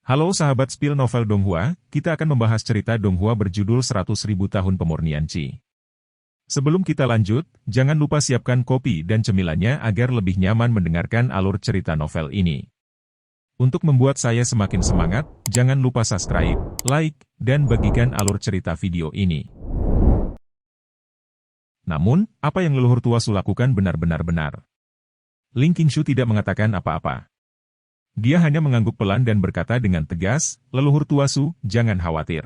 Halo sahabat Spill Novel Donghua, kita akan membahas cerita Donghua berjudul 100.000 Tahun Pemurnian Qi. Sebelum kita lanjut, jangan lupa siapkan kopi dan cemilannya agar lebih nyaman mendengarkan alur cerita novel ini. Untuk membuat saya semakin semangat, jangan lupa subscribe, like, dan bagikan alur cerita video ini. Namun, apa yang leluhur tua Su lakukan benar-benar benar. Ling Qingshu tidak mengatakan apa-apa. Dia hanya mengangguk pelan dan berkata dengan tegas, leluhur tua Su, jangan khawatir.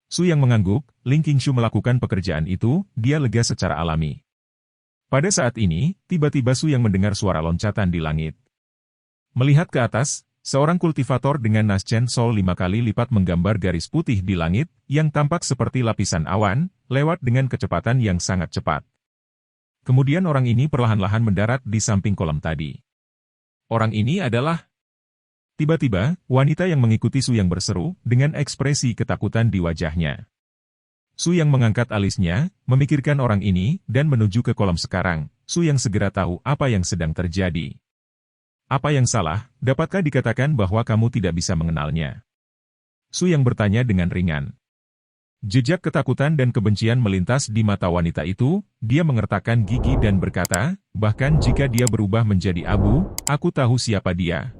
Su yang mengangguk, Ling Qingshu melakukan pekerjaan itu, dia lega secara alami. Pada saat ini, tiba-tiba Su yang mendengar suara loncatan di langit. Melihat ke atas, seorang kultivator dengan nas Chen Sol 5 kali lipat menggambar garis putih di langit, yang tampak seperti lapisan awan, lewat dengan kecepatan yang sangat cepat. Kemudian orang ini perlahan-lahan mendarat di samping kolam tadi. Orang ini adalah... Tiba-tiba, wanita yang mengikuti Su yang berseru, dengan ekspresi ketakutan di wajahnya. Su yang mengangkat alisnya, memikirkan orang ini, dan menuju ke kolam sekarang. Su yang segera tahu apa yang sedang terjadi. Apa yang salah, dapatkah dikatakan bahwa kamu tidak bisa mengenalnya? Su yang bertanya dengan ringan. Jejak ketakutan dan kebencian melintas di mata wanita itu, dia mengertakkan gigi dan berkata, bahkan jika dia berubah menjadi abu, aku tahu siapa dia.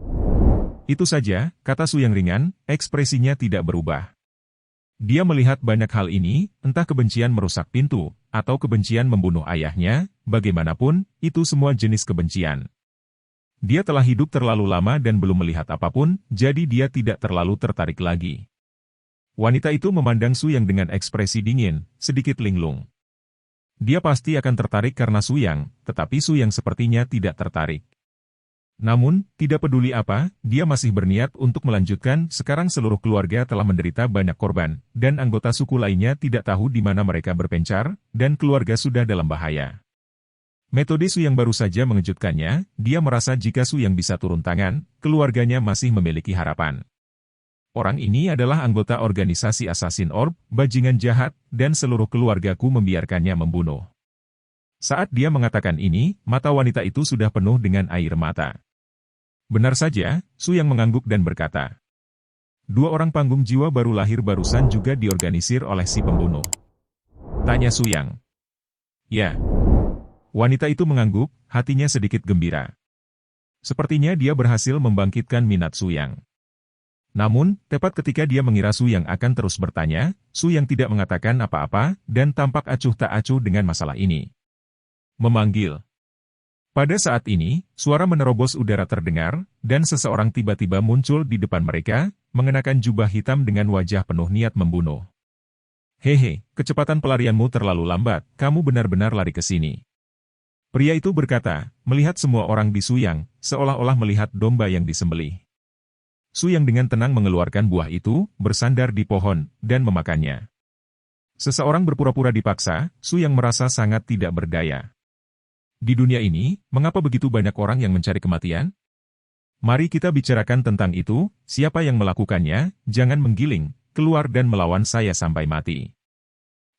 Itu saja, kata Su yang ringan, ekspresinya tidak berubah. Dia melihat banyak hal ini, entah kebencian merusak pintu, atau kebencian membunuh ayahnya, bagaimanapun, itu semua jenis kebencian. Dia telah hidup terlalu lama dan belum melihat apapun, jadi dia tidak terlalu tertarik lagi. Wanita itu memandang Su yang dengan ekspresi dingin, sedikit linglung. Dia pasti akan tertarik karena Su yang, tetapi Su yang sepertinya tidak tertarik. Namun, tidak peduli apa, dia masih berniat untuk melanjutkan. Sekarang seluruh keluarga telah menderita banyak korban, dan anggota suku lainnya tidak tahu di mana mereka berpencar, dan keluarga sudah dalam bahaya. Metode Su yang baru saja mengejutkannya, dia merasa jika Su yang bisa turun tangan, keluarganya masih memiliki harapan. Orang ini adalah anggota organisasi Assassin Orb, bajingan jahat, dan seluruh keluargaku membiarkannya membunuh. Saat dia mengatakan ini, mata wanita itu sudah penuh dengan air mata. Benar saja, Su yang mengangguk dan berkata. 2 orang panggung jiwa baru lahir barusan juga diorganisir oleh si pembunuh. Tanya Su yang. Ya. Wanita itu mengangguk, hatinya sedikit gembira. Sepertinya dia berhasil membangkitkan minat Su yang. Namun, tepat ketika dia mengira Su yang akan terus bertanya, Su yang tidak mengatakan apa-apa, dan tampak acuh tak acuh dengan masalah ini. Memanggil. Pada saat ini, suara menerobos udara terdengar, dan seseorang tiba-tiba muncul di depan mereka, mengenakan jubah hitam dengan wajah penuh niat membunuh. Hehe, kecepatan pelarianmu terlalu lambat, kamu benar-benar lari ke sini. Pria itu berkata, melihat semua orang di Su yang, seolah-olah melihat domba yang disembelih. Su yang dengan tenang mengeluarkan buah itu, bersandar di pohon, dan memakannya. Seseorang berpura-pura dipaksa, Su yang merasa sangat tidak berdaya. Di dunia ini, mengapa begitu banyak orang yang mencari kematian? Mari kita bicarakan tentang itu, siapa yang melakukannya, jangan menggiling, keluar dan melawan saya sampai mati.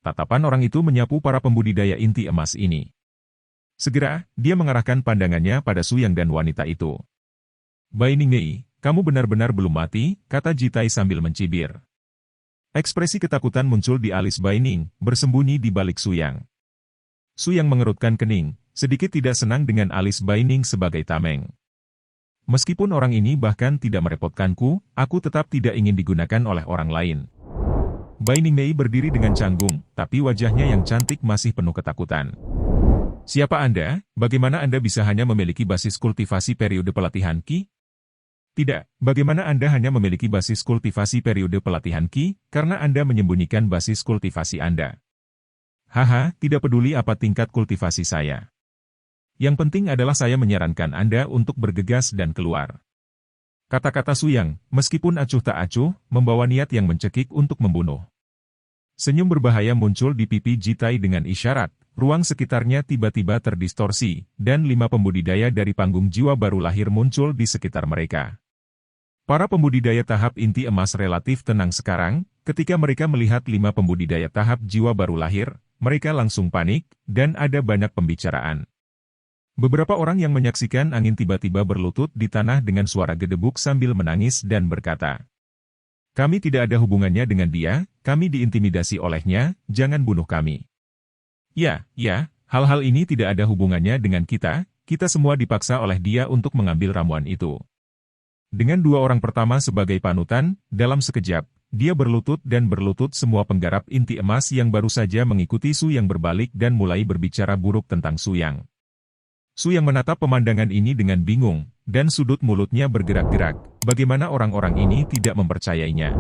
Tatapan orang itu menyapu para pembudidaya inti emas ini. Segera, dia mengarahkan pandangannya pada Su yang dan wanita itu. Bai Ningmei, kamu benar-benar belum mati, kata Jitai sambil mencibir. Ekspresi ketakutan muncul di alis Bai Ning, bersembunyi di balik Su yang. Su yang mengerutkan kening, sedikit tidak senang dengan alis Bai Ning sebagai tameng. Meskipun orang ini bahkan tidak merepotkanku, aku tetap tidak ingin digunakan oleh orang lain. Bai Ningmei berdiri dengan canggung, tapi wajahnya yang cantik masih penuh ketakutan. Siapa Anda? Bagaimana Anda bisa hanya memiliki basis kultivasi periode pelatihan Qi? Tidak, bagaimana Anda hanya memiliki basis kultivasi periode pelatihan Qi, karena Anda menyembunyikan basis kultivasi Anda. Haha, tidak peduli apa tingkat kultivasi saya. Yang penting adalah saya menyarankan Anda untuk bergegas dan keluar. Kata-kata Su yang, meskipun acuh tak acuh, membawa niat yang mencekik untuk membunuh. Senyum berbahaya muncul di pipi Jitai dengan isyarat, ruang sekitarnya tiba-tiba terdistorsi, dan 5 pembudidaya dari panggung jiwa baru lahir muncul di sekitar mereka. Para pembudidaya tahap inti emas relatif tenang sekarang, ketika mereka melihat 5 pembudidaya tahap jiwa baru lahir, mereka langsung panik, dan ada banyak pembicaraan. Beberapa orang yang menyaksikan angin tiba-tiba berlutut di tanah dengan suara gedebuk sambil menangis dan berkata, "Kami tidak ada hubungannya dengan dia, kami diintimidasi olehnya, jangan bunuh kami." Ya, hal-hal ini tidak ada hubungannya dengan kita semua dipaksa oleh dia untuk mengambil ramuan itu. Dengan dua orang pertama sebagai panutan, dalam sekejap, dia berlutut dan berlutut semua penggarap inti emas yang baru saja mengikuti Su Yang berbalik dan mulai berbicara buruk tentang Su Yang. Su Yang menatap pemandangan ini dengan bingung, dan sudut mulutnya bergerak-gerak. Bagaimana orang-orang ini tidak mempercayainya?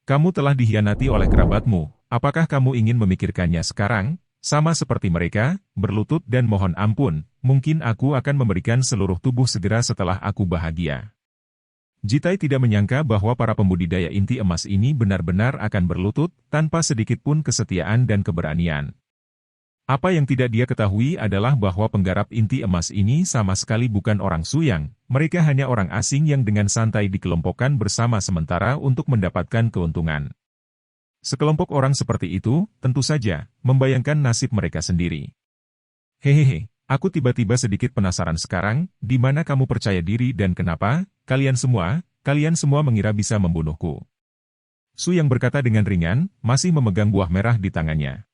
Kamu telah dikhianati oleh kerabatmu, apakah kamu ingin memikirkannya sekarang? Sama seperti mereka, berlutut dan mohon ampun, mungkin aku akan memberikan seluruh tubuh segera setelah aku bahagia. Jitai tidak menyangka bahwa para pembudidaya inti emas ini benar-benar akan berlutut, tanpa sedikit pun kesetiaan dan keberanian. Apa yang tidak dia ketahui adalah bahwa penggarap inti emas ini sama sekali bukan orang Su Yang, mereka hanya orang asing yang dengan santai dikelompokkan bersama sementara untuk mendapatkan keuntungan. Sekelompok orang seperti itu, tentu saja, membayangkan nasib mereka sendiri. Hehehe, aku tiba-tiba sedikit penasaran sekarang, di mana kamu percaya diri dan kenapa, kalian semua mengira bisa membunuhku. Su Yang berkata dengan ringan, masih memegang buah merah di tangannya.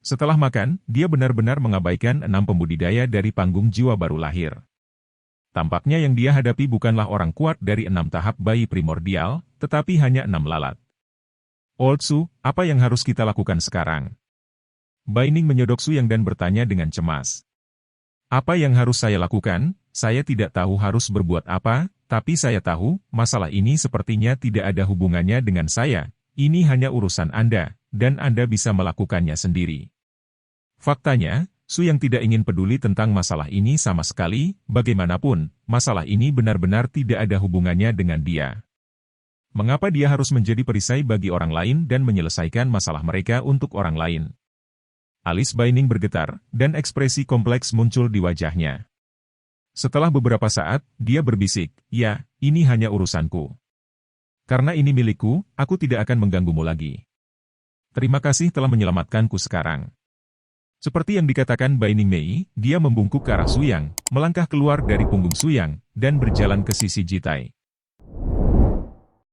Setelah makan, dia benar-benar mengabaikan 6 pembudidaya dari panggung jiwa baru lahir. Tampaknya yang dia hadapi bukanlah orang kuat dari 6 tahap bayi primordial, tetapi hanya 6 lalat. Old Su, apa yang harus kita lakukan sekarang? Bai Ning menyodok Su Yang dan bertanya dengan cemas. Apa yang harus saya lakukan? Saya tidak tahu harus berbuat apa, tapi saya tahu, masalah ini sepertinya tidak ada hubungannya dengan saya. Ini hanya urusan Anda, dan Anda bisa melakukannya sendiri. Faktanya, Su Yang tidak ingin peduli tentang masalah ini sama sekali, bagaimanapun, masalah ini benar-benar tidak ada hubungannya dengan dia. Mengapa dia harus menjadi perisai bagi orang lain dan menyelesaikan masalah mereka untuk orang lain? Alis Bai Ning bergetar, dan ekspresi kompleks muncul di wajahnya. Setelah beberapa saat, dia berbisik, "Ya, ini hanya urusanku. Karena ini milikku, aku tidak akan mengganggumu lagi. Terima kasih telah menyelamatkanku sekarang." Seperti yang dikatakan Bai Ning Mei, dia membungkuk ke arah Su Yang, melangkah keluar dari punggung Su Yang, dan berjalan ke sisi Jitai.